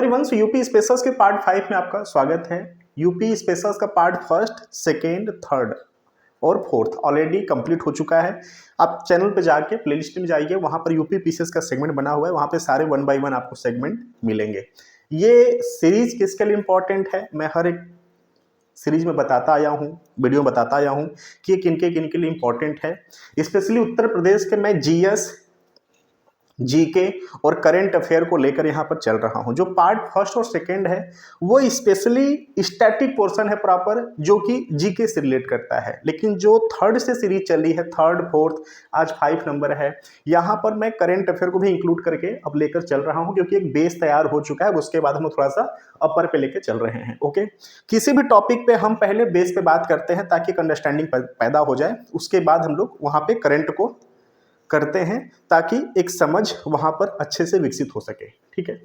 वंश UP specials के part 5 में आपका स्वागत है। यूपी स्पेशल्स का पार्ट फर्स्ट, सेकेंड, थर्ड और फोर्थ ऑलरेडी कंप्लीट हो चुका है। आप चैनल पे जाके प्लेलिस्ट में जाइए, वहां पर यूपी पीसीएस का सेगमेंट बना हुआ है, वहां पे सारे 1 बाय 1 आपको सेगमेंट मिलेंगे। ये सीरीज किसके लिए इंपॉर्टेंट है, मैं हर एक सीरीज में बताता आया हूँ, वीडियो में बताता आया हूँ कि ये किनके लिए इंपॉर्टेंट है। स्पेशली उत्तर प्रदेश के मैं जीएस, जीके और करंट अफेयर को लेकर यहाँ पर चल रहा हूँ। जो पार्ट फर्स्ट और सेकंड है वो स्पेशली स्टैटिक पोर्शन है प्रॉपर, जो कि जीके से रिलेट करता है। लेकिन जो थर्ड से सीरीज चली है, थर्ड फोर्थ आज 5 नंबर है, यहाँ पर मैं करंट अफेयर को भी इंक्लूड करके अब लेकर चल रहा हूँ, क्योंकि एक बेस तैयार हो चुका है। उसके बाद हम थोड़ा सा अपर पे लेकर चल रहे हैं। ओके, किसी भी टॉपिक पे हम पहले बेस पे बात करते हैं ताकि एक अंडरस्टैंडिंग पैदा हो जाए, उसके बाद हम लोग वहाँ पे करंट को करते हैं ताकि एक समझ वहां पर अच्छे से विकसित हो सके। ठीक है,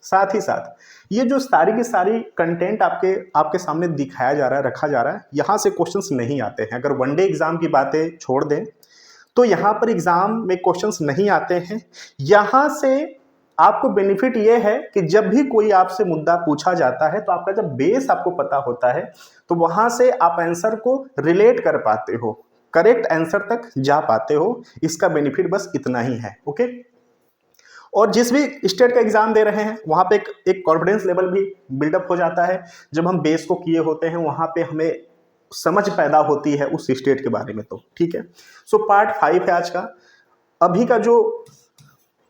साथ ही साथ ये जो सारी की सारी कंटेंट आपके सामने दिखाया जा रहा है, रखा जा रहा है, यहाँ से क्वेश्चंस नहीं आते हैं। अगर वनडे एग्जाम की बातें छोड़ दें तो यहाँ पर एग्जाम में क्वेश्चंस नहीं आते हैं। यहाँ से आपको बेनिफिट ये है कि जब भी कोई आपसे मुद्दा पूछा जाता है तो आपका जब बेस आपको पता होता है तो वहां से आप आंसर को रिलेट कर पाते हो, करेक्ट आंसर तक जा पाते हो। इसका बेनिफिट बस इतना ही है। ओके, और जिस भी स्टेट का एग्जाम दे रहे हैं वहां पे एक कॉन्फिडेंस लेवल भी बिल्डअप हो जाता है। जब हम बेस को किए होते हैं वहां पे हमें समझ पैदा होती है उस स्टेट के बारे में। तो ठीक है, सो पार्ट 5 है आज का। अभी का जो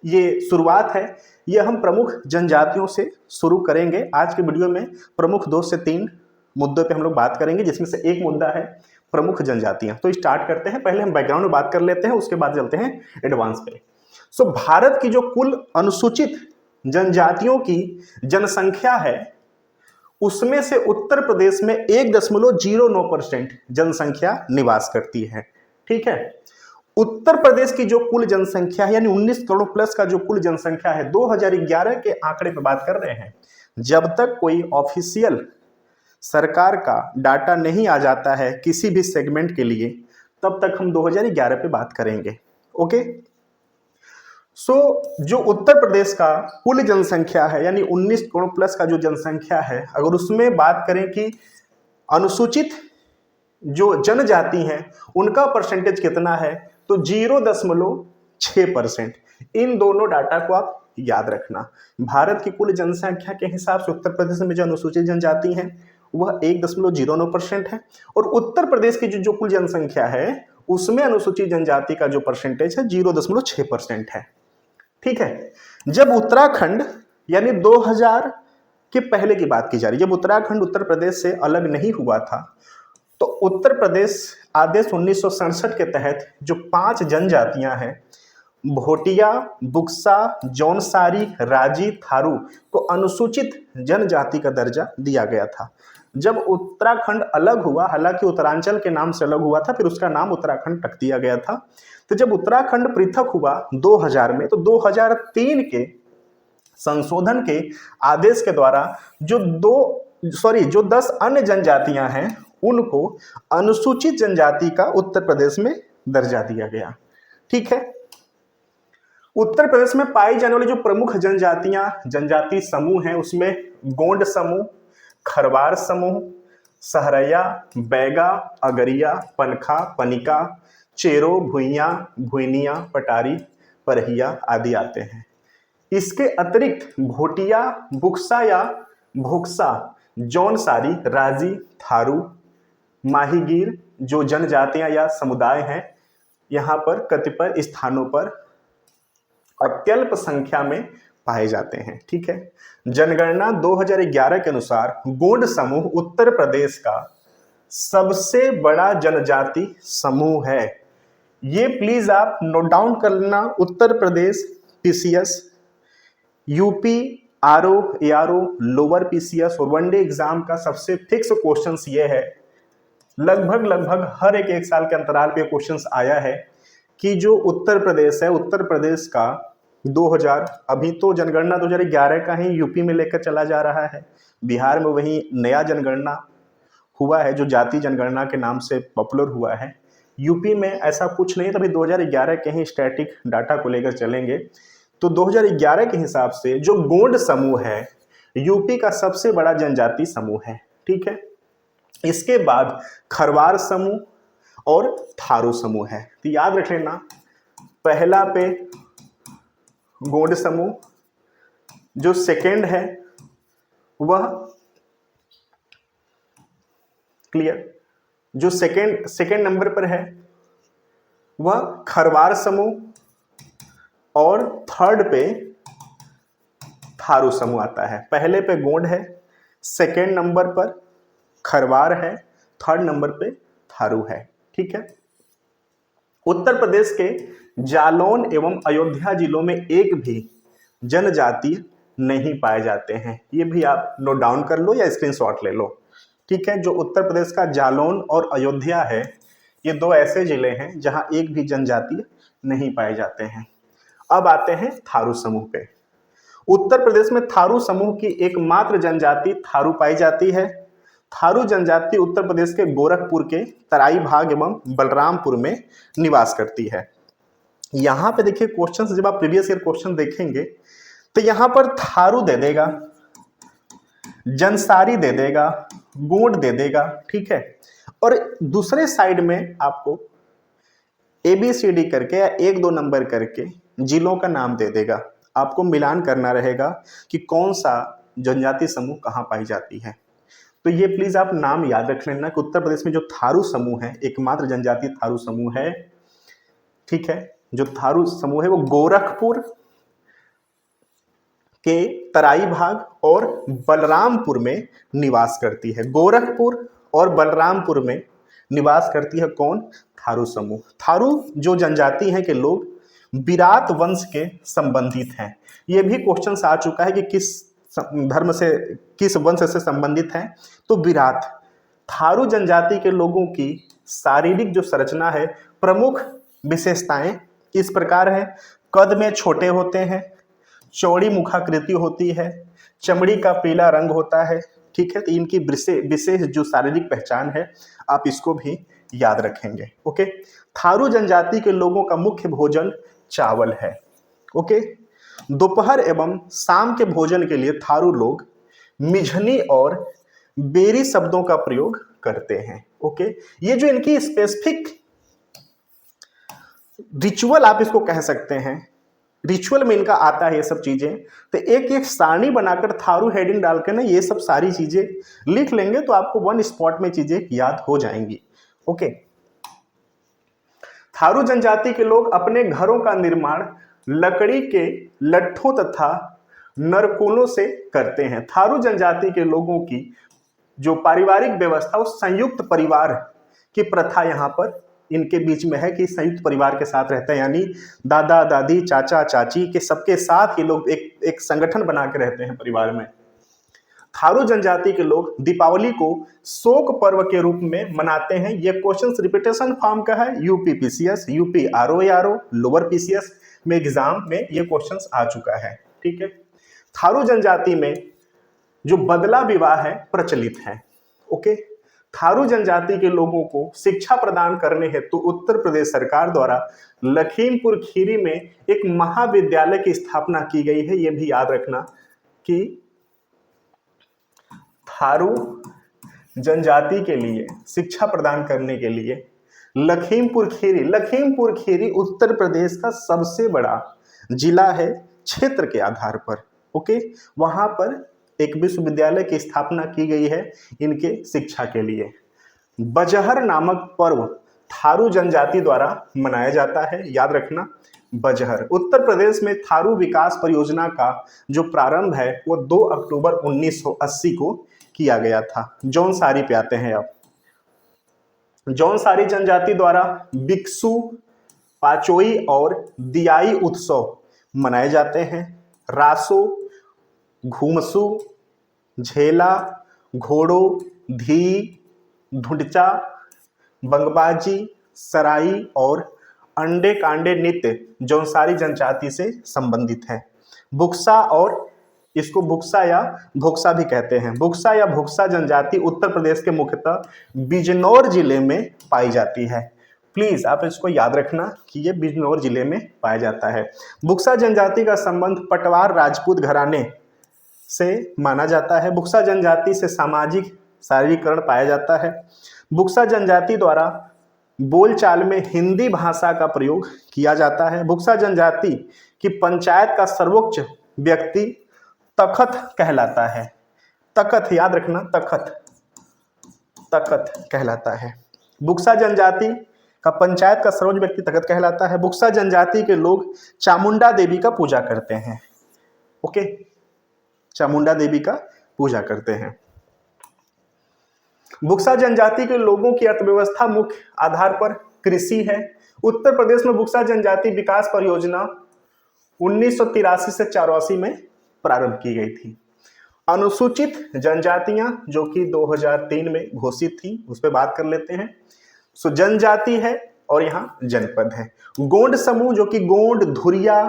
ये शुरुआत है ये हम प्रमुख जनजातियों से शुरू करेंगे। आज के वीडियो में प्रमुख 2 से 3 मुद्दों पे हम लोग बात करेंगे, जिसमें से एक मुद्दा है प्रमुख जनजातियां। तो स्टार्ट करते हैं, पहले हम बैकग्राउंड में बात कर लेते हैं, उसके बाद चलते हैं एडवांस पे। सो भारत की जो कुल अनुसूचित जनजातियों की जनसंख्या है उसमें से उत्तर प्रदेश में 1.09% जनसंख्या निवास करती है। ठीक है, उत्तर प्रदेश की जो कुल जनसंख्या है यानी 19 करोड़ प्लस का जो कुल जनसंख्या है, 2011 के आंकड़े पर बात कर रहे हैं। जब तक कोई ऑफिशियल सरकार का डाटा नहीं आ जाता है किसी भी सेगमेंट के लिए, तब तक हम 2011 पे बात करेंगे। ओके, सो जो उत्तर प्रदेश का कुल जनसंख्या है यानी 19 करोड़ प्लस का जो जनसंख्या है, अगर उसमें बात करें कि अनुसूचित जो जनजाति हैं उनका परसेंटेज कितना है, तो 0.6%। इन दोनों डाटा को आप याद रखना। भारत की कुल जनसंख्या के हिसाब से उत्तर प्रदेश में जो अनुसूचित जनजाति हैं वह 1.09% है, और उत्तर प्रदेश की जो कुल जनसंख्या है उसमें अनुसूचित जनजाति का जो परसेंटेज है 0.6% है। ठीक है, जब उत्तराखंड यानी 2000 के पहले की बात की जा रही, जब उत्तराखंड उत्तर प्रदेश से अलग नहीं हुआ था, तो उत्तर प्रदेश आदेश 1967 के तहत जो 5 जनजातियां हैं, भोटिया, बुक्सा, जौनसारी, राजी, थारू को अनुसूचित जनजाति का दर्जा दिया गया था। जब उत्तराखंड अलग हुआ, हालांकि उत्तरांचल के नाम से अलग हुआ था, फिर उसका नाम उत्तराखंड रख दिया गया था। तो जब उत्तराखंड पृथक हुआ 2000 में, तो 2003 के संशोधन के आदेश के द्वारा जो 10 अन्य जनजातियां हैं उनको अनुसूचित जनजाति का उत्तर प्रदेश में दर्जा दिया गया। ठीक है, उत्तर प्रदेश में पाई जाने वाली जो प्रमुख जनजाति समूह हैं उसमें गोंड समूह, खरवार समूह, सहरैया, बैगा, अगरिया, पनखा, पनिका, चेरो, भुइयां, भुइनिया, पटारी, परहिया आदि आते हैं। इसके अतिरिक्त भोटिया, बुक्सा या भोक्सा, जौनसारी, राजी, थारू, माहीगीर जो जनजातियां या समुदाय हैं, यहाँ पर कतिपय स्थानों पर अत्यल्प संख्या में पाए जाते हैं। ठीक है, जनगणना 2011 के अनुसार गोंड समूह उत्तर प्रदेश का सबसे बड़ा जनजाति समूह है। ये प्लीज आप नोट डाउन कर लेना। Uttar Pradesh PCS, UP RO, ARO, lower PCS और वनडे एग्जाम का सबसे फिक्स क्वेश्चंस ये है, लगभग हर एक साल के अंतराल पे क्वेश्चंस आया है कि जो उत्तर प्रदेश है, उत्तर प्रदेश का 2000, अभी तो जनगणना 2011 का ही यूपी में लेकर चला जा रहा है, बिहार में वही नया जनगणना हुआ है जो जाति जनगणना के नाम से पॉपुलर हुआ है। यूपी में ऐसा कुछ नहीं, तभी 2011 के ही स्टैटिक डाटा को लेकर चलेंगे। तो 2011 के हिसाब से जो गोंड समूह है यूपी का सबसे बड़ा जनजाति समूह है। ठीक है, इसके बाद खरवार समूह और थारू समूह है। तो याद रख लेना, पहला पे गोंड समूह, जो सेकंड है वह क्लियर, जो सेकंड नंबर पर है वह खरवार समूह और थर्ड पे थारू समूह आता है। पहले पे गोंड है, सेकंड नंबर पर खरवार है, थर्ड नंबर पे थारू है। ठीक है, उत्तर प्रदेश के जालौन एवं अयोध्या जिलों में एक भी जनजाति नहीं पाए जाते हैं। ये भी आप नोट डाउन कर लो या स्क्रीनशॉट ले लो। ठीक है, जो उत्तर प्रदेश का जालौन और अयोध्या है, ये दो ऐसे जिले हैं जहां एक भी जनजाति नहीं पाए जाते हैं। अब आते हैं थारू समूह पे। उत्तर प्रदेश में थारू समूह की एकमात्र जनजाति थारू पाई जाती है। थारू जनजाति उत्तर प्रदेश के गोरखपुर के तराई भाग एवं बलरामपुर में निवास करती है। यहां पे देखिए क्वेश्चन, जब आप प्रीवियस ईयर क्वेश्चन देखेंगे तो यहां पर थारू दे देगा, जनसारी दे देगा, गोंड दे देगा। ठीक है, और दूसरे साइड में आपको ABCD करके या 1-2 नंबर करके जिलों का नाम दे देगा। आपको मिलान करना रहेगा कि कौन सा जनजाति समूह कहाँ पाई जाती है। तो ये प्लीज आप नाम याद रख लेना कि उत्तर प्रदेश में जो थारू समूह है, एकमात्र जनजाति थारू समूह है। ठीक है, जो थारू समूह है वो गोरखपुर के तराई भाग और बलरामपुर में निवास करती है। गोरखपुर और बलरामपुर में निवास करती है कौन? थारू समूह। थारू जो जनजाति है के लोग विराट वंश के संबंधित हैं। ये भी क्वेश्चन आ चुका है कि किस धर्म से, किस वंश से संबंधित हैं, तो विराट। थारू जनजाति के लोगों की शारीरिक जो संरचना है, प्रमुख विशेषताएं इस प्रकार है। कद में छोटे होते हैं, चौड़ी मुखाकृति होती है, चमड़ी का पीला रंग होता है। ठीक है, तो इनकी विशेष जो शारीरिक पहचान है, आप इसको भी याद रखेंगे। ओके, थारू जनजाति के लोगों का मुख्य भोजन चावल है। ओके, दोपहर एवं शाम के भोजन के लिए थारू लोग मिझनी और बेरी शब्दों का प्रयोग करते हैं। ओके, ये जो इनकी स्पेसिफिक रिचुअल आप इसको कह सकते हैं, रिचुअल में इनका आता है ये सब चीजें। तो एक एक सारणी बनाकर थारू हेडिंग डालकर ना ये सब सारी चीजें लिख लेंगे तो आपको वन स्पॉट में चीजें याद हो जाएंगी। ओके, थारू जनजाति के लोग अपने घरों का निर्माण लकड़ी के लट्ठों तथा नरकोलों से करते हैं। थारू जनजाति के लोगों की जो पारिवारिक व्यवस्था, वो संयुक्त परिवार की प्रथा यहाँ पर इनके बीच में है कि संयुक्त परिवार के साथ रहते हैं, यानी दादा दादी चाचा चाची के सबके साथ ये लोग एक संगठन बना के रहते हैं परिवार में। थारू जनजाति के लोग दीपावली को शोक पर्व के रूप में मनाते हैं। ये क्वेश्चन रिपीटेशन फॉर्म का है, UP PCS, UP RO lower PCS में एग्जाम में ये क्वेश्चन आ चुका है। ठीक है, थारू जनजाति में जो बदला विवाह है प्रचलित है। ओके, थारू जनजाति के लोगों को शिक्षा प्रदान करने हेतु उत्तर प्रदेश सरकार द्वारा लखीमपुर खीरी में एक महाविद्यालय की स्थापना की गई है। यह भी याद रखना कि थारू जनजाति के लिए शिक्षा प्रदान करने के लिए लखीमपुर खीरी उत्तर प्रदेश का सबसे बड़ा जिला है क्षेत्र के आधार पर। ओके, वहां पर एक विश्वविद्यालय की स्थापना की गई है इनके शिक्षा के लिए। बजहर नामक पर्व थारू जनजाति द्वारा मनाया जाता है, याद रखना बजहर। उत्तर प्रदेश में थारू विकास परियोजना का जो प्रारंभ है वो 2 अक्टूबर 1980 को किया गया था। जौनसारी पे आते हैं अब। जौनसारी जनजाति द्वारा बिक्सु, पाचोई और दियाई उत्सव मनाए जाते हैं। रासो, घूमसू, झेला, घोड़ो, धी, धुंडचा, बंगबाजी, सराई और अंडे कांडे नृत्य जौनसारी जनजाति से संबंधित है। बुक्सा, और इसको बुक्सा या भुक्सा भी कहते हैं, बुक्सा या भुक्सा जनजाति उत्तर प्रदेश के मुख्यतः बिजनौर जिले में पाई जाती है। प्लीज आप इसको याद रखना कि ये बिजनौर जिले में पाया जाता है। बुक्सा जनजाति का संबंध पटवार राजपूत घराने से माना जाता है। बुक्सा जनजाति से सामाजिक शारीरिकरण पाया जाता है। बुक्सा जनजाति द्वारा बोलचाल में हिंदी भाषा का प्रयोग किया जाता है। बुक्सा जनजाति की पंचायत का सर्वोच्च व्यक्ति तखत कहलाता है। तखत याद रखना, तखत तखत कहलाता है। बुक्सा जनजाति का पंचायत का सर्वोच्च व्यक्ति तखत कहलाता है। बुक्सा जनजाति के लोग चामुंडा देवी का पूजा करते हैं। ओके, चामुंडा देवी का पूजा करते हैं। बुक्सा जनजाति के लोगों की अर्थव्यवस्था मुख्य आधार पर कृषि है। उत्तर प्रदेश में बुक्सा जनजाति विकास परियोजना 1983 से 84 में प्रारंभ की गई थी। अनुसूचित जनजातियां जो कि 2003 में घोषित थी, उस पर बात कर लेते हैं। सो जनजाति है और यहाँ जनपद है। गोंड समूह जो कि गोंड, धुरिया,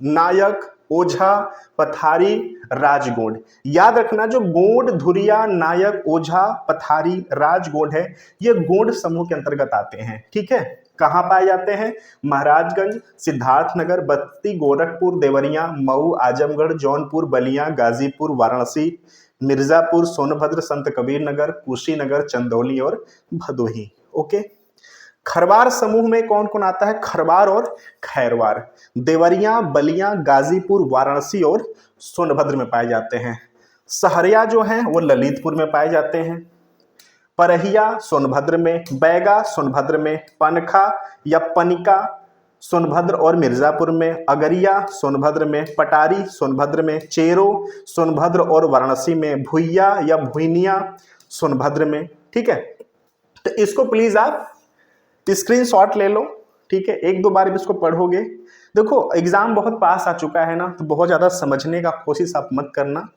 नायक, ओझा, पथारी, राजगोंड। याद रखना, जो गोंड, धुरिया, नायक, ओझा, पथारी, राजगोंड है, ये गोंड समूह के अंतर्गत आते हैं। ठीक है, कहाँ पाए जाते हैं? महाराजगंज, सिद्धार्थनगर, बस्ती, गोरखपुर, देवरिया, मऊ, आजमगढ़, जौनपुर, बलिया, गाजीपुर, वाराणसी, मिर्जापुर, सोनभद्र, संत कबीर नगर, कुशीनगर, चंदौली और भदोही। ओके, खरवार समूह में कौन कौन आता है? खरवार और खैरवार देवरिया, बलिया, गाजीपुर, वाराणसी और सोनभद्र में पाए जाते हैं। सहरिया जो हैं वो ललितपुर में पाए जाते हैं। परहिया सोनभद्र में, बैगा सोनभद्र में, पनखा या पनिका सोनभद्र और मिर्जापुर में, अगरिया सोनभद्र में, पटारी सोनभद्र में, चेरो सोनभद्र और वाराणसी में, भुइया या भुइनिया सोनभद्र में। ठीक है, तो इसको प्लीज आप स्क्रीनशॉट ले लो। ठीक है, एक दो बार इसको पढ़ोगे। देखो एग्जाम बहुत पास आ चुका है ना, तो बहुत ज़्यादा समझने का कोशिश आप मत करना,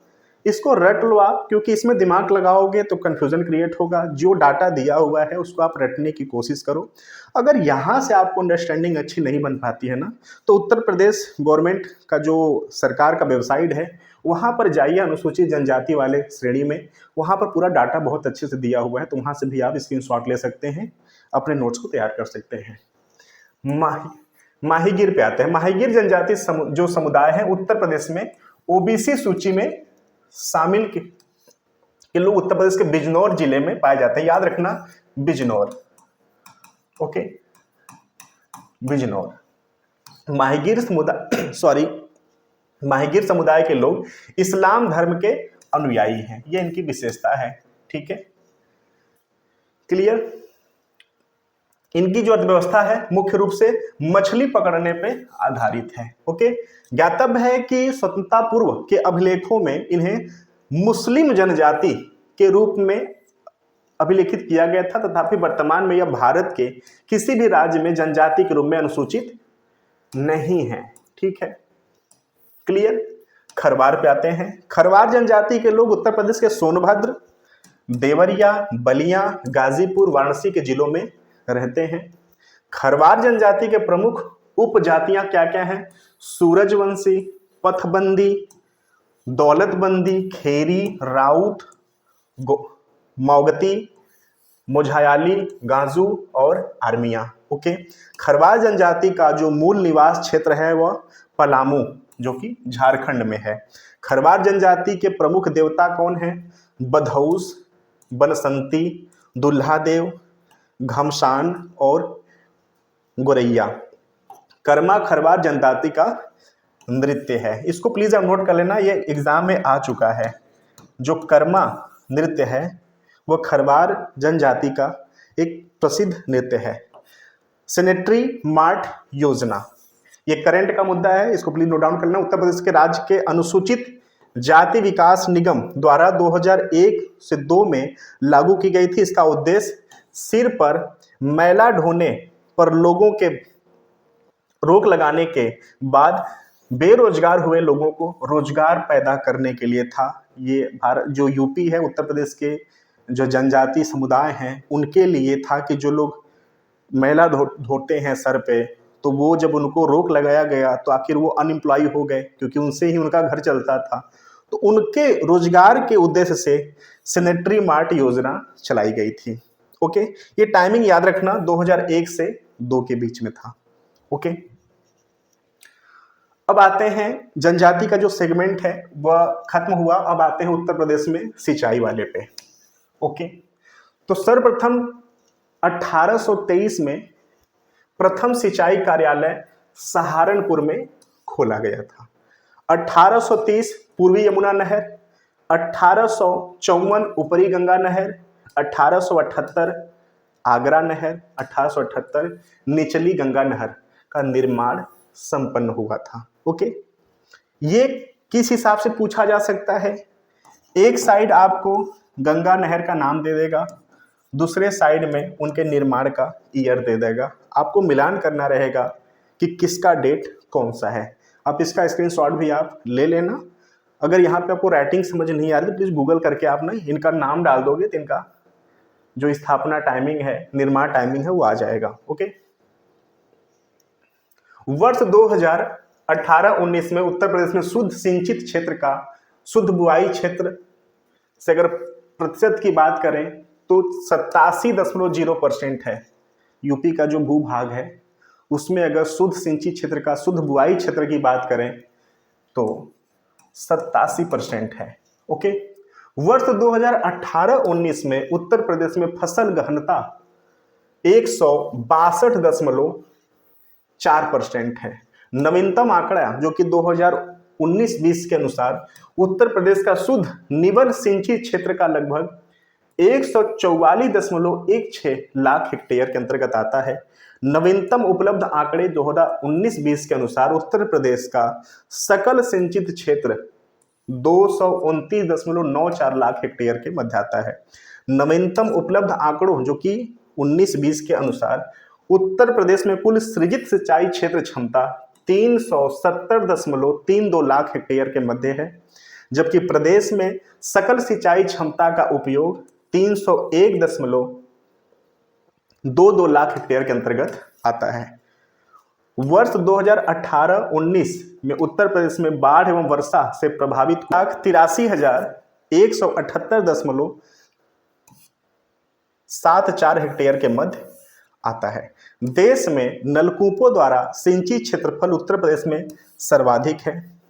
इसको रट लो आप, क्योंकि इसमें दिमाग लगाओगे तो कंफ्यूजन क्रिएट होगा। जो डाटा दिया हुआ है उसको आप रटने की कोशिश करो। अगर यहाँ से आपको अंडरस्टैंडिंग अच्छी नहीं बन पाती है ना, तो उत्तर प्रदेश गवर्नमेंट का जो सरकार का वेबसाइट है वहाँ पर जाइए, अनुसूचित जनजाति वाले श्रेणी में, वहाँ पर पूरा डाटा बहुत अच्छे से दिया हुआ है, तो वहाँ से भी आप स्क्रीनशॉट ले सकते हैं, अपने नोट्स को तैयार कर सकते हैं। माहीगीर पे आते हैं। माहीगीर जनजाति जो समुदाय है उत्तर प्रदेश में ओबीसी सूची में शामिल के लोग उत्तर प्रदेश के बिजनौर जिले में पाए जाते हैं। याद रखना, बिजनौर। ओके, बिजनौर। माहीगीर समुदाय माहीगीर समुदाय के लोग इस्लाम धर्म के अनुयायी हैं, ये इनकी विशेषता है। ठीक है, क्लियर। इनकी जो अर्थव्यवस्था है मुख्य रूप से मछली पकड़ने पे आधारित है। ओके, ज्ञातव्य है कि स्वतंत्रता पूर्व के अभिलेखों में इन्हें मुस्लिम जनजाति के रूप में अभिलेखित किया गया था, तथापि वर्तमान में यह भारत के किसी भी राज्य में जनजाति के रूप में अनुसूचित नहीं है। ठीक है, क्लियर। खरवार पे आते हैं। खरवार जनजाति के लोग उत्तर प्रदेश के सोनभद्र, देवरिया, बलिया, गाजीपुर, वाराणसी के जिलों में रहते हैं। खरवार जनजाति के प्रमुख उपजातियां क्या क्या हैं? सूरजवंशी, पथबंदी, दौलतबंदी, खेरी, राउत, मौगती, मुझायाली, गाजू और आर्मिया। ओके, खरवार जनजाति का जो मूल निवास क्षेत्र है वह पलामू जो कि झारखंड में है। खरवार जनजाति के प्रमुख देवता कौन हैं? बधौस, बनसंती, दुल्हादेव, घमसान और गोरैया। कर्मा खरवार जनजाति का नृत्य है। इसको प्लीज आप नोट कर लेना, ये एग्जाम में आ चुका है। जो कर्मा नृत्य है वह खरवार जनजाति का एक प्रसिद्ध नृत्य है। सैनिटरी मार्ट योजना, ये करंट का मुद्दा है, इसको प्लीज नोट डाउन करना। उत्तर प्रदेश के राज्य के अनुसूचित जाति विकास निगम द्वारा 2001 से 2 में लागू की गई थी। इसका उद्देश्य सिर पर मैला ढोने पर लोगों के रोक लगाने के बाद बेरोजगार हुए लोगों को रोजगार पैदा करने के लिए था। ये भारत जो यूपी है, उत्तर प्रदेश के जो जनजाति समुदाय हैं उनके लिए था कि जो लोग मैला धोते हैं सर पे, तो वो जब उनको रोक लगाया गया तो आखिर वो अनएम्प्लॉय हो गए, क्योंकि उनसे ही उनका घर चलता था। तो उनके रोजगार के उद्देश्य से सैनिटरी मार्ट योजना चलाई गई थी। ओके, ये टाइमिंग याद रखना 2001 से 2 के बीच में था। ओके, अब आते हैं जनजाति का जो सेगमेंट है वह खत्म हुआ, अब आते हैं उत्तर प्रदेश में सिंचाई वाले पे। ओके, तो सर्वप्रथम 1823 में प्रथम सिंचाई कार्यालय सहारनपुर में खोला गया था। 1830 पूर्वी यमुना नहर, 1854 ऊपरी गंगा नहर, 1878 आगरा नहर, 1878 निचली गंगा नहर का निर्माण संपन्न हुआ था। ओके, ये किस हिसाब से पूछा जा सकता है? एक साइड आपको गंगा नहर का नाम दे देगा, दूसरे साइड में उनके निर्माण का ईयर दे देगा। आपको मिलान करना रहेगा कि किसका डेट कौन सा है। आप इसका स्क्रीनशॉट भी आप ले लेना। अगर यहाँ पे आपको राइटिंग समझ नहीं आ रही तो प्लीज़ गूगल करके आप ना इनका नाम डाल दोगे तो इनका जो स्थापना टाइमिंग है, निर्माण टाइमिंग है, वो आ जाएगा। ओके, वर्ष 2018-19 में उत्तर प्रदेश में शुद्ध सिंचित क्षेत्र का, शुद्ध बुआई क्षेत्र से अगर प्रतिशत की बात करें तो 87.0% है। यूपी का जो भूभाग है उसमें अगर शुद्ध सिंचित क्षेत्र का, शुद्ध बुआई क्षेत्र की बात करें तो 87% है। ओके, वर्ष 2018-19 में उत्तर प्रदेश में फसल गहनता 162.4% है। नवीनतम आंकड़ा जो कि 2019-20 के अनुसार उत्तर प्रदेश का शुद्ध निवन सिंचित क्षेत्र का लगभग 144.16 लाख हेक्टेयर के अंतर्गत आता है। नवीनतम उपलब्ध आंकड़े 2019-20 के अनुसार उत्तर प्रदेश का सकल सिंचित क्षेत्र 229.94 लाख हेक्टेयर के मध्य आता है। नवीनतम उपलब्ध आंकड़ों जो कि 19-20 के अनुसार उत्तर प्रदेश में कुल सृजित सिंचाई क्षेत्र क्षमता 370.32 लाख हेक्टेयर के मध्य है, जबकि प्रदेश में सकल सिंचाई क्षमता का उपयोग 301.22 लाख हेक्टेयर के अंतर्गत आता है। वर्ष 2018-19 में उत्तर प्रदेश में बाढ़ एवं वर्षा से प्रभावित 83,178.74 हेक्टेयर के मध्य आता है। देश में नलकूपों द्वारा सिंचित क्षेत्रफल उत्तर प्रदेश में सर्वाधिक है।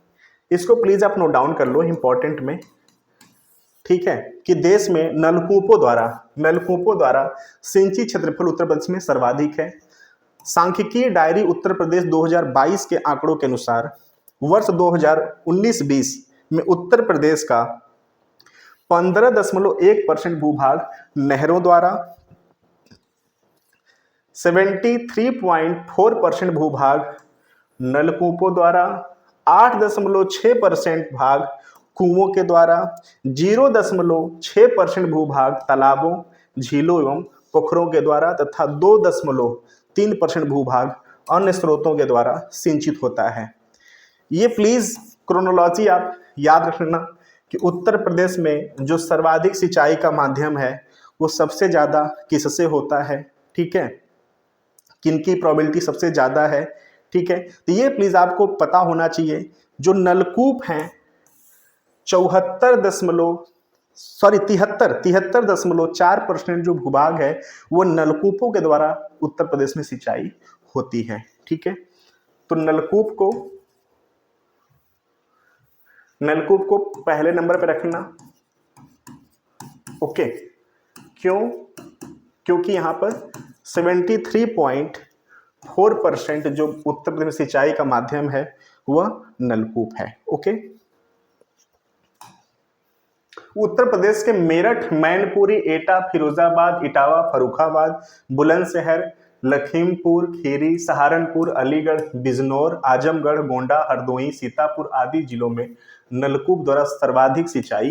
इसको प्लीज आप नोट डाउन कर लो इंपॉर्टेंट में, ठीक है, कि देश में नलकूपों द्वारा सिंचित क्षेत्रफल उत्तर प्रदेश में सर्वाधिक है। सांख्यिकीय डायरी उत्तर प्रदेश 2022 के आंकड़ों के अनुसार वर्ष 2019-20 में उत्तर प्रदेश का 15.1% भूभाग नहरों द्वारा, 73.4% भूभाग नलकूपों द्वारा, 8.6% भाग कुओं के द्वारा, 0.6% भूभाग तालाबों, झीलों एवं पोखरों के द्वारा तथा 2.3% भूभाग अन्य स्रोतों के द्वारा सिंचित होता है। ये प्लीज क्रोनोलॉजी आप याद रखना कि उत्तर प्रदेश में जो सर्वाधिक सिंचाई का माध्यम है वो सबसे ज़्यादा किससे होता है, ठीक है, किनकी प्रोबेबिलिटी सबसे ज़्यादा है, ठीक है। तो ये प्लीज़ आपको पता होना चाहिए। जो नलकूप हैं 73.4% जो भूभाग है वो नलकूपों के द्वारा उत्तर प्रदेश में सिंचाई होती है, ठीक है। तो नलकूप को पहले नंबर पे रखना। ओके, क्योंकि यहाँ पर 73.4% जो उत्तर प्रदेश में सिंचाई का माध्यम है वह नलकूप है। ओके, उत्तर प्रदेश के मेरठ, मैनपुरी, एटा, फिरोजाबाद, इटावा, फर्रुखाबाद, बुलंदशहर, लखीमपुर खीरी, सहारनपुर, अलीगढ़, बिजनौर, आजमगढ़, गोंडा, हरदोई, सीतापुर आदि जिलों में नलकूप द्वारा सर्वाधिक सिंचाई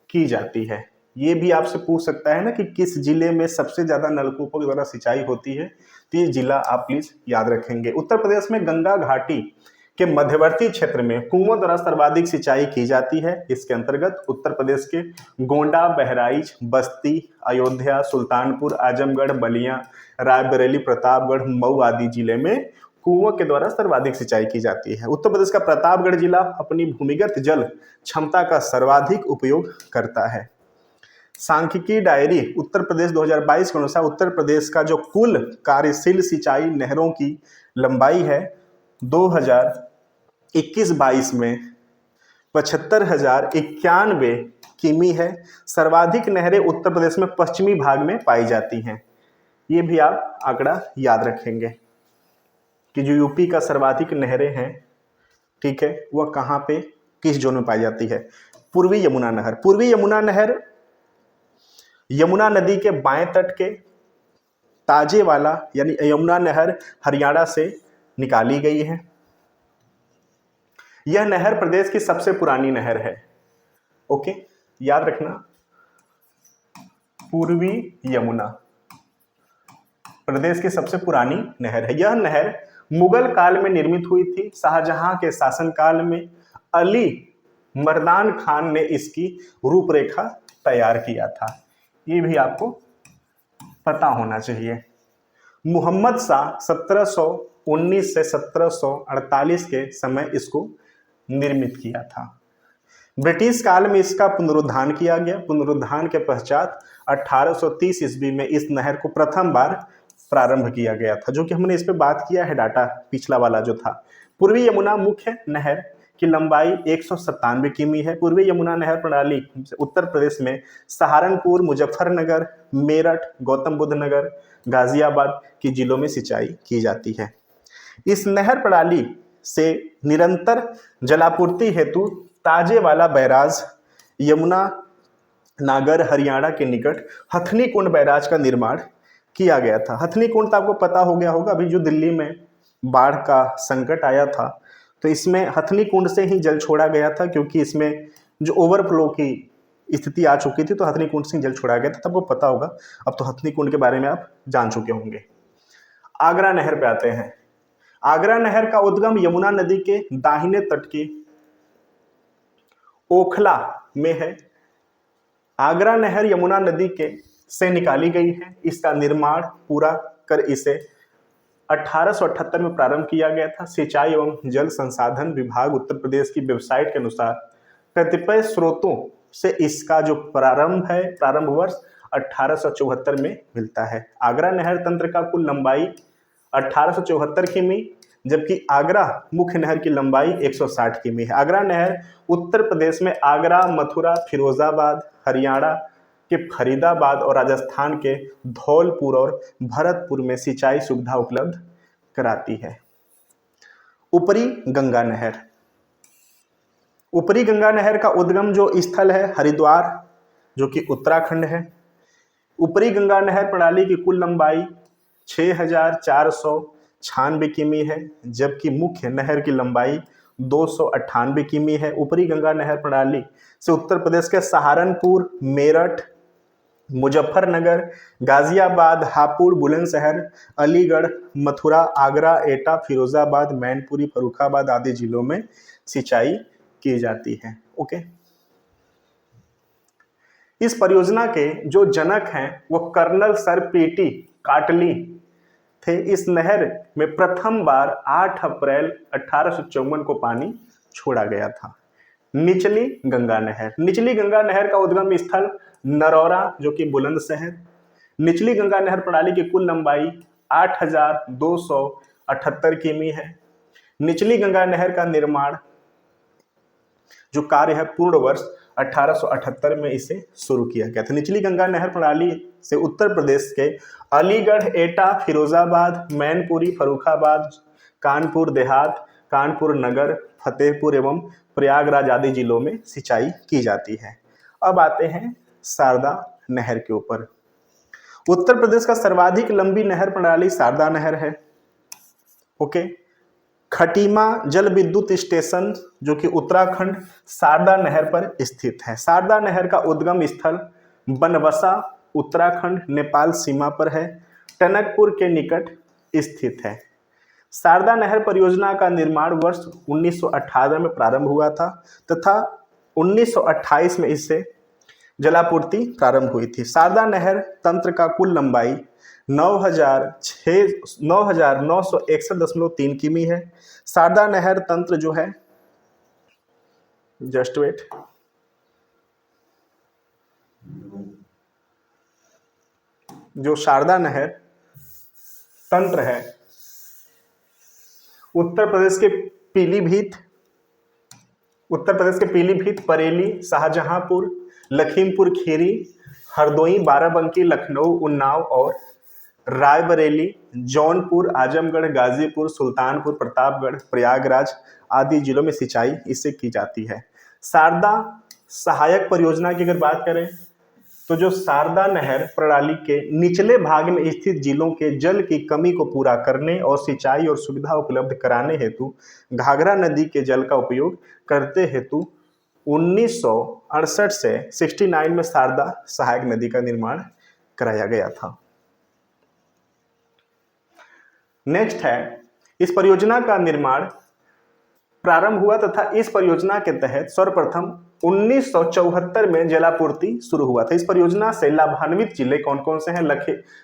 की जाती है। ये भी आपसे पूछ सकता है ना कि किस जिले में सबसे ज्यादा नलकूपों के द्वारा सिंचाई होती है, तो ये जिला आप प्लीज याद रखेंगे। उत्तर प्रदेश में गंगा घाटी के मध्यवर्ती क्षेत्र में कुओं द्वारा सर्वाधिक सिंचाई की जाती है। इसके अंतर्गत उत्तर प्रदेश के गोंडा, बहराइच, बस्ती, अयोध्या, सुल्तानपुर, आजमगढ़, बलिया, रायबरेली, प्रतापगढ़, मऊ आदि जिले में कुओं के द्वारा सर्वाधिक सिंचाई की जाती है। उत्तर प्रदेश का प्रतापगढ़ जिला अपनी भूमिगत जल क्षमता का सर्वाधिक उपयोग करता है। सांख्यिकी डायरी उत्तर प्रदेश 2022 के अनुसार उत्तर प्रदेश का जो कुल कार्यशील सिंचाई नहरों की लंबाई है 21-22 में 75,091 किमी है। सर्वाधिक नहरें उत्तर प्रदेश में पश्चिमी भाग में पाई जाती हैं। ये भी आप आंकड़ा याद रखेंगे कि जो यूपी का सर्वाधिक नहरें हैं, ठीक है, वह कहाँ पे किस जोन में पाई जाती है। पूर्वी यमुना नहर, पूर्वी यमुना नहर यमुना नदी के बाएं तट के ताजेवाला यानी यमुना नहर हरियाणा से निकाली गई है। यह नहर प्रदेश की सबसे पुरानी नहर है। ओके, याद रखना, पूर्वी यमुना प्रदेश की सबसे पुरानी नहर है। यह नहर मुगल काल में निर्मित हुई थी। शाहजहां के शासनकाल में अली मर्दान खान ने इसकी रूपरेखा तैयार किया था। ये भी आपको पता होना चाहिए। मोहम्मद शाह 1719 से 1748 के समय इसको निर्मित किया था। ब्रिटिश काल में इसका पुनरुद्धार किया गया। पुनरुद्धार के पश्चात 1830 ईस्वी में इस नहर को प्रथम बार प्रारंभ किया गया था, जो कि हमने इस पे बात किया है, डाटा पिछला वाला जो था। पूर्वी यमुना मुख्य नहर की लंबाई 197 किमी है। पूर्वी यमुना नहर प्रणाली उत्तर प्रदेश में सहारनपुर, मुजफ्फरनगर, मेरठ, गौतम बुद्ध नगर, गाजियाबाद के जिलों में सिंचाई की जाती है। इस नहर प्रणाली से निरंतर जलापूर्ति हेतु ताजेवाला बैराज यमुना नागर हरियाणा के निकट हथनी कुंड बैराज का निर्माण किया गया था। हथनी कुंड तो आपको पता हो गया होगा, अभी जो दिल्ली में बाढ़ का संकट आया था तो इसमें हथनी कुंड से ही जल छोड़ा गया था, क्योंकि इसमें जो ओवरफ्लो की स्थिति आ चुकी थी तो हथनी कुंड से जल छोड़ा गया था, तब वो पता होगा। अब तो हथनी कुंड के बारे में आप जान चुके होंगे। आगरा नहर पे आते हैं। आगरा नहर का उद्गम यमुना नदी के दाहिने तट की ओखला में है। आगरा नहर यमुना नदी के से निकाली गई है। इसका निर्माण पूरा कर इसे 1878 में प्रारंभ किया गया था। सिंचाई एवं जल संसाधन विभाग उत्तर प्रदेश की वेबसाइट के अनुसार कतिपय स्रोतों से इसका जो प्रारंभ वर्ष 1874 में मिलता है। आगरा नहर तंत्र का कुल लंबाई 1874 किमी, जबकि आगरा मुख्य नहर की लंबाई 160 किमी है। आगरा नहर उत्तर प्रदेश में आगरा, मथुरा, फिरोजाबाद, हरियाणा के फरीदाबाद और राजस्थान के धौलपुर और भरतपुर में सिंचाई सुविधा उपलब्ध कराती है। ऊपरी गंगा नहर। ऊपरी गंगा नहर का उद्गम जो स्थल है हरिद्वार, जो कि उत्तराखंड है। ऊपरी गंगा नहर प्रणाली की कुल लंबाई 6496 किमी है, जबकि मुख्य नहर की लंबाई 298 किमी है। ऊपरी गंगा नहर प्रणाली से उत्तर प्रदेश के सहारनपुर, मेरठ, मुजफ्फरनगर, गाजियाबाद, हापुड़, बुलंदशहर, अलीगढ़, मथुरा, आगरा, एटा, फिरोजाबाद, मैनपुरी, फर्रुखाबाद आदि जिलों में सिंचाई की जाती है। ओके, इस परियोजना के जो जनक हैं वो कर्नल सर पीटी काटली थे। इस नहर में प्रथम बार 8 अप्रैल 1854 को पानी छोड़ा गया था। निचली गंगा नहर। निचली गंगा नहर का उद्गम स्थल नरौरा, जो कि बुलंदशहर। निचली गंगा नहर प्रणाली की कुल लंबाई 8278 किमी है। निचली गंगा नहर का निर्माण जो कार्य है पूर्ण वर्ष 1878 में इसे शुरू किया गया था। निचली गंगा नहर प्रणाली से उत्तर प्रदेश के अलीगढ़, एटा, फिरोजाबाद, मैनपुरी, फर्रुखाबाद, कानपुर देहात, कानपुर नगर, फतेहपुर एवं प्रयागराज आदि जिलों में सिंचाई की जाती है। अब आते हैं शारदा नहर के ऊपर। उत्तर प्रदेश का सर्वाधिक लंबी नहर प्रणाली शारदा नहर है। ओके, खटीमा जल विद्युत स्टेशन जो कि उत्तराखंड शारदा नहर पर स्थित है। शारदा नहर का उद्गम स्थल बनबसा, उत्तराखंड नेपाल सीमा पर है। टनकपुर के निकट स्थित है। शारदा नहर परियोजना का निर्माण वर्ष 1918 में प्रारंभ हुआ था तथा 1928 में इससे जलापूर्ति प्रारंभ हुई थी। शारदा नहर तंत्र का कुल लंबाई 9961.3 किमी है। शारदा नहर तंत्र जो है, जस्ट वेट, जो शारदा नहर तंत्र है उत्तर प्रदेश के पीलीभीत, उत्तर प्रदेश के पीलीभीत, बरेली, शाहजहांपुर, लखीमपुर खीरी, हरदोई, बाराबंकी, लखनऊ, उन्नाव और रायबरेली, जौनपुर, आजमगढ़, गाजीपुर, सुल्तानपुर, प्रतापगढ़, प्रयागराज आदि जिलों में सिंचाई इससे की जाती है। शारदा सहायक परियोजना की अगर बात करें तो जो शारदा नहर प्रणाली के निचले भाग में स्थित जिलों के जल की कमी को पूरा करने और सिंचाई और सुविधा उपलब्ध कराने हेतु घाघरा नदी के जल का उपयोग करते हेतु 1968 से 69 में शारदा सहायक नदी का निर्माण कराया गया था। नेक्स्ट है, इस परियोजना का निर्माण प्रारंभ हुआ तथा इस परियोजना के तहत सर्वप्रथम 1974 में जलापूर्ति शुरू हुआ था। इस परियोजना से लाभान्वित जिले कौन कौन से हैं?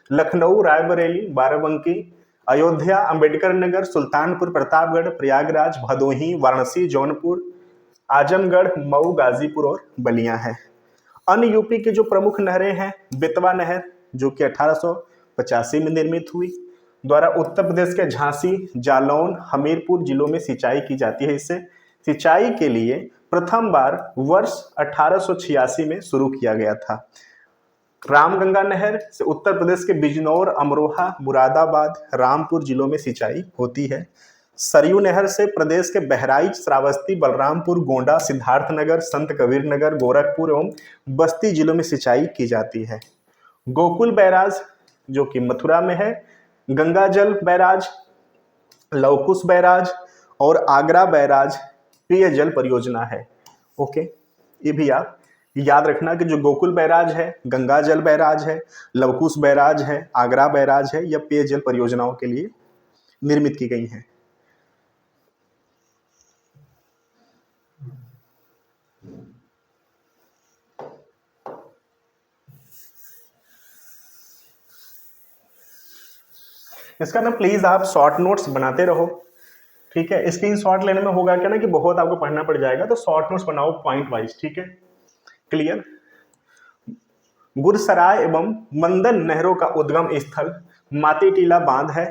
लखनऊ, रायबरेली, बाराबंकी, अयोध्या, अंबेडकर नगर, सुल्तानपुर, प्रतापगढ़, प्रयागराज, भदोही, वाराणसी, जौनपुर, आजमगढ़, मऊ, गाजीपुर और बलिया है। अन्य यूपी की जो प्रमुख नहरें हैं, बेतवा नहर जो कि 1885 में निर्मित हुई, द्वारा उत्तर प्रदेश के झांसी, जालौन, हमीरपुर जिलों में सिंचाई की जाती है। इससे सिंचाई के लिए प्रथम बार वर्ष 1886 में शुरू किया गया था। रामगंगा नहर से उत्तर प्रदेश के बिजनौर, अमरोहा, मुरादाबाद, रामपुर जिलों में सिंचाई होती है। सरयू नहर से प्रदेश के बहराइच, श्रावस्ती, बलरामपुर, गोंडा, सिद्धार्थनगर, संत कबीर नगर, गोरखपुर एवं बस्ती जिलों में सिंचाई की जाती है। गोकुल बैराज जो कि मथुरा में है, गंगा जल बैराज, लवकुश बैराज और आगरा बैराज पेयजल परियोजना है। ओके, ये भी आप याद रखना कि जो गोकुल बैराज है, गंगा जल बैराज है, लवकुश बैराज है, आगरा बैराज है, यह पेयजल परियोजनाओं के लिए निर्मित की गई हैं। इसका ना प्लीज आप शॉर्ट नोट्स बनाते रहो, ठीक है। स्क्रीनशॉट लेने में होगा क्या ना कि बहुत आपको पढ़ना पड़ जाएगा, तो शॉर्ट नोट्स बनाओ पॉइंट वाइज, ठीक है, क्लियर। गुरसराय एवं मंदन नहरों का उद्गम स्थल मातीटीला बांध है।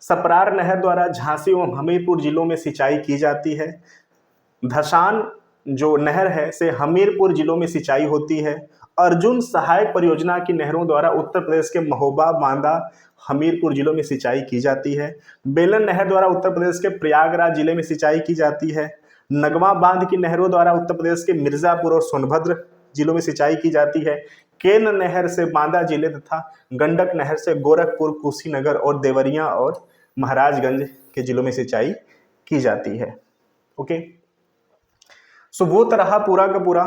सपरार नहर द्वारा झांसी एवं हमीरपुर जिलों में सिंचाई की जाती है। धसान जो नहर है से हमीरपुर जिलों में सिंचाई होती है। अर्जुन सहायक परियोजना की नहरों द्वारा उत्तर प्रदेश के महोबा, बांदा, हमीरपुर जिलों में सिंचाई की जाती है। बेलन नहर द्वारा उत्तर प्रदेश के प्रयागराज जिले में सिंचाई की जाती है। नगवा बांध की नहरों द्वारा उत्तर प्रदेश के मिर्जापुर और सोनभद्र जिलों में सिंचाई की जाती है। केन नहर से बांदा जिले तथा गंडक नहर से गोरखपुर, कुशीनगर और देवरिया और महाराजगंज के जिलों में सिंचाई की जाती है। ओके, सो वो तरह पूरा का पूरा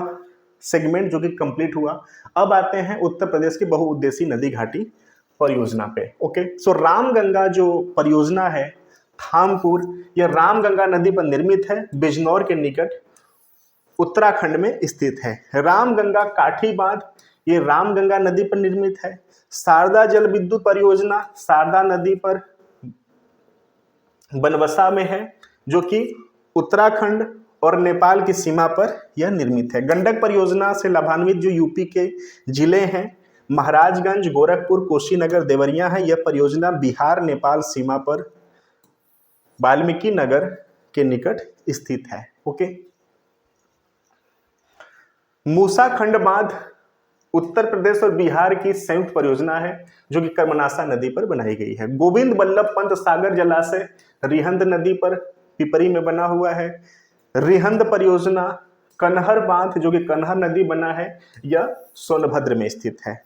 सेगमेंट जो कि कंप्लीट हुआ। अब आते हैं उत्तर प्रदेश की बहुउद्देशीय नदी घाटी परियोजना पे। ओके, सो रामगंगा जो परियोजना है थामपुर, यह रामगंगा नदी पर निर्मित है, बिजनौर के निकट उत्तराखंड में स्थित है। रामगंगा काठी बांध ये रामगंगा नदी पर निर्मित है। शारदा जल विद्युत परियोजना शारदा नदी पर बनबसा में है, जो कि उत्तराखंड और नेपाल की सीमा पर यह निर्मित है। गंडक परियोजना से लाभान्वित जो यूपी के जिले हैं महाराजगंज, गोरखपुर, कुशीनगर, देवरिया है। यह परियोजना बिहार नेपाल सीमा पर वाल्मीकि नगर के निकट स्थित है। ओके, मूसा खंड बांध उत्तर प्रदेश और बिहार की संयुक्त परियोजना है, जो कि कर्मनासा नदी पर बनाई गई है। गोविंद बल्लभ पंत सागर जलाशय रिहंद नदी पर पिपरी में बना हुआ है। रिहंद परियोजना कन्हर बांध जो कि कन्हर नदी बना है, यह सोनभद्र में स्थित है।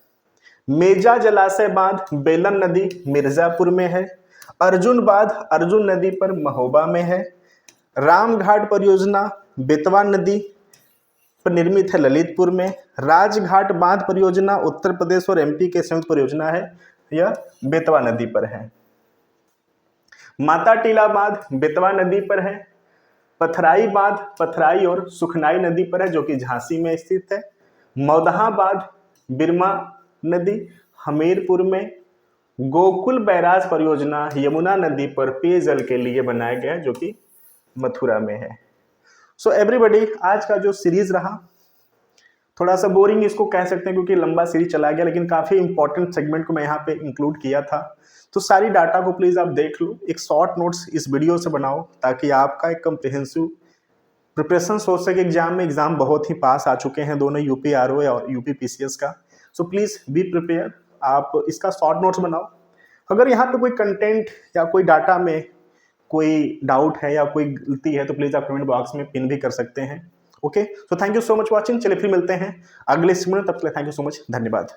मेजा जलाशय बांध बेलन नदी मिर्जापुर में है। अर्जुन बांध अर्जुन नदी पर महोबा में है। रामघाट परियोजना बेतवा नदी पर निर्मित है, ललितपुर में। राजघाट बांध परियोजना उत्तर प्रदेश और एमपी के संयुक्त परियोजना है, यह बेतवा नदी पर है। माता टीला बांध बेतवा नदी पर है। पथराई बांध पथराई और सुखनाई नदी पर है, जो कि झांसी में स्थित है। मौदहा बांध बिरमा नदी हमीरपुर में। गोकुल बैराज परियोजना यमुना नदी पर पेयजल के लिए बनाया गया है, जो कि मथुरा में है। सो एवरीबॉडी, आज का जो सीरीज रहा थोड़ा सा बोरिंग इसको कह सकते हैं, क्योंकि लंबा सीरीज चला गया, लेकिन काफी इंपॉर्टेंट सेगमेंट को मैं यहाँ पे इंक्लूड किया था। तो सारी डाटा को प्लीज आप देख लो, एक शॉर्ट नोट्स इस वीडियो से बनाओ, ताकि आपका एक कंप्रिहेंसिव प्रिपरेशन सोच सके एग्जाम में, एग्जाम बहुत ही पास आ चुके हैं दोनों, यूपी आरओ और यूपी पीसीएस का। सो प्लीज़ बी प्रिपेयर, आप इसका शॉर्ट नोट्स बनाओ। अगर यहाँ पे कोई कंटेंट या कोई डाटा में कोई डाउट है या कोई गलती है तो प्लीज़ आप कमेंट बॉक्स में पिन भी कर सकते हैं। Okay, so thank you so much watching. चलिए फिर मिलते हैं अगले सीन में, तब तक थैंक यू सो मच, धन्यवाद।